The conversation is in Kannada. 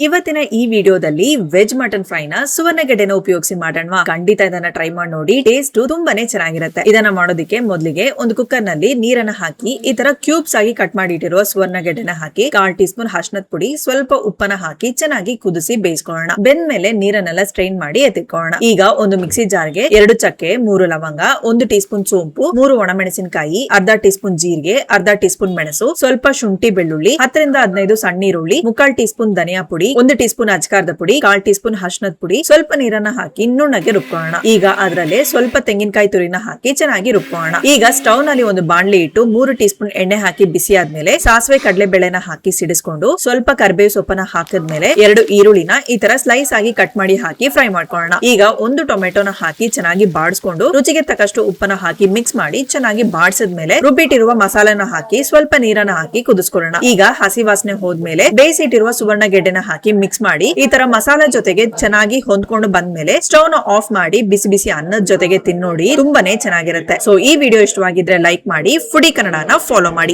ಇವತ್ತಿನ ಈ ವಿಡಿಯೋದಲ್ಲಿ ವೆಜ್ ಮಟನ್ ಫ್ರೈ ನ ಸುವರ್ಣಗೆಡ್ಡೆನ ಉಪಯೋಗಿಸಿ ಮಾಡೋಣ. ಖಂಡಿತ ಇದನ್ನ ಟ್ರೈ ಮಾಡಿ ನೋಡಿ. ಟೇಸ್ಟ್ ತುಂಬಾನೇ ಚೆನ್ನಾಗಿರುತ್ತೆ. ಇದನ್ನ ಮಾಡೋದಕ್ಕೆ ಮೊದಲಿಗೆ ಒಂದು ಕುಕ್ಕರ್ ನಲ್ಲಿ ನೀರನ್ನ ಹಾಕಿ ಈ ತರ ಕ್ಯೂಬ್ಸ್ ಆಗಿ ಕಟ್ ಮಾಡಿ ಇಟ್ಟಿರುವ ಸುವರ್ಣಗೆಡ್ಡೆನ ಹಾಕಿ 1/4 ಟೀ ಸ್ಪೂನ್ ಅರಿಶಿನದ ಪುಡಿ, ಸ್ವಲ್ಪ ಉಪ್ಪನ್ನ ಹಾಕಿ ಚೆನ್ನಾಗಿ ಕುದಿಸಿ ಬೇಯಿಸ್ಕೊಳ್ಳೋಣ. ಬೆಂದ್ಮೇಲೆ ನೀರನ್ನೆಲ್ಲ ಸ್ಟ್ರೈನ್ ಮಾಡಿ ಎತ್ತಿಕೊಳ್ಳೋಣ. ಈಗ ಒಂದು ಮಿಕ್ಸಿ ಜಾರ್ಗೆ 2 ಚಕ್ಕೆ, 3 ಲವಂಗ, 1 ಟೀ ಸ್ಪೂನ್ ಸೋಂಪು, 3 ಒಣಮೆಣಸಿನಕಾಯಿ, ಅರ್ಧ ಟೀ ಸ್ಪೂನ್ ಜೀರಿಗೆ, ಅರ್ಧ ಟೀ ಸ್ಪೂನ್ ಮೆಣಸು, ಸ್ವಲ್ಪ ಶುಂಠಿ ಬೆಳ್ಳುಳ್ಳಿ, 10 ರಿಂದ 15 ಸಣ್ಣ ಈರುಳ್ಳಿ, 3/4 ಟೀ ಸ್ಪೂನ್ ಧನಿಯಾ ಪುಡಿ, 1 ಟೀ ಸ್ಪೂನ್ ಅಜ್ಕಾರದ ಪುಡಿ, 1/4 ಟೀ ಸ್ಪೂನ್ ಅರಿಶಿನದ ಪುಡಿ, ಸ್ವಲ್ಪ ನೀರನ್ನ ಹಾಕಿ ನುಣ್ಣಗೆ ರುಬ್ಕೊಳ್ಳೋಣ. ಈಗ ಅದರಲ್ಲೇ ಸ್ವಲ್ಪ ತೆಂಗಿನಕಾಯಿ ತುರಿನ ಹಾಕಿ ಚೆನ್ನಾಗಿ ರುಬ್ಕೊಳ್ಳೋಣ. ಈಗ ಸ್ಟವ್ ನಲ್ಲಿ ಒಂದು ಬಾಣಲಿ ಇಟ್ಟು 3 ಟೀ ಸ್ಪೂನ್ ಎಣ್ಣೆ ಹಾಕಿ ಬಿಸಿ ಆದ್ಮೇಲೆ ಸಾಸಿವೆ ಕಡಲೆ ಬೇಳೆನ ಹಾಕಿ ಸಿಡಿಸ್ಕೊಂಡು ಸ್ವಲ್ಪ ಕರಿಬೇವು ಸೊಪ್ಪನ್ನ ಹಾಕಿದ್ಮೇಲೆ 2 ಈರುಳ್ಳಿನ ಈ ತರ ಸ್ಲೈಸ್ ಆಗಿ ಕಟ್ ಮಾಡಿ ಹಾಕಿ ಫ್ರೈ ಮಾಡ್ಕೊಳ್ಳೋಣ. ಈಗ 1 ಟೊಮೆಟೊನ ಹಾಕಿ ಚೆನ್ನಾಗಿ ಬಾಡಿಸ್ಕೊಂಡು ರುಚಿಗೆ ತಕ್ಕಷ್ಟು ಉಪ್ಪನ್ನ ಹಾಕಿ ಮಿಕ್ಸ್ ಮಾಡಿ ಚೆನ್ನಾಗಿ ಬಾಡಿಸಿದ್ಮೇಲೆ ರುಬ್ಬಿಟ್ಟಿರುವ ಮಸಾಲೆನ ಹಾಕಿ ಸ್ವಲ್ಪ ನೀರನ್ನ ಹಾಕಿ ಕುದಿಸ್ಕೊಳ್ಳೋಣ. ಈಗ ಹಸಿ ವಾಸನೆ ಹೋದ್ಮೇಲೆ ಬೇಯಿಸಿಟ್ಟಿರುವ ಸುವರ್ಣಗೆಡ್ಡೆನ ಹಾಕಿ ಮಿಕ್ಸ್ ಮಾಡಿ ಈ ತರ ಮಸಾಲೆ ಜೊತೆಗೆ ಚೆನ್ನಾಗಿ ಹೊಂದ್ಕೊಂಡು ಬಂದ್ಮೇಲೆ ಸ್ಟವ್ ನ ಆಫ್ ಮಾಡಿ ಬಿಸಿ ಬಿಸಿ ಅನ್ನದ ಜೊತೆಗೆ ತಿನ್ನೋಡಿ. ತುಂಬಾನೇ ಚೆನ್ನಾಗಿರುತ್ತೆ. ಸೊ ಈ ವಿಡಿಯೋ ಇಷ್ಟವಾಗಿದ್ರೆ ಲೈಕ್ ಮಾಡಿ, ಫುಡಿ ಕನ್ನಡನ ಫಾಲೋ ಮಾಡಿ.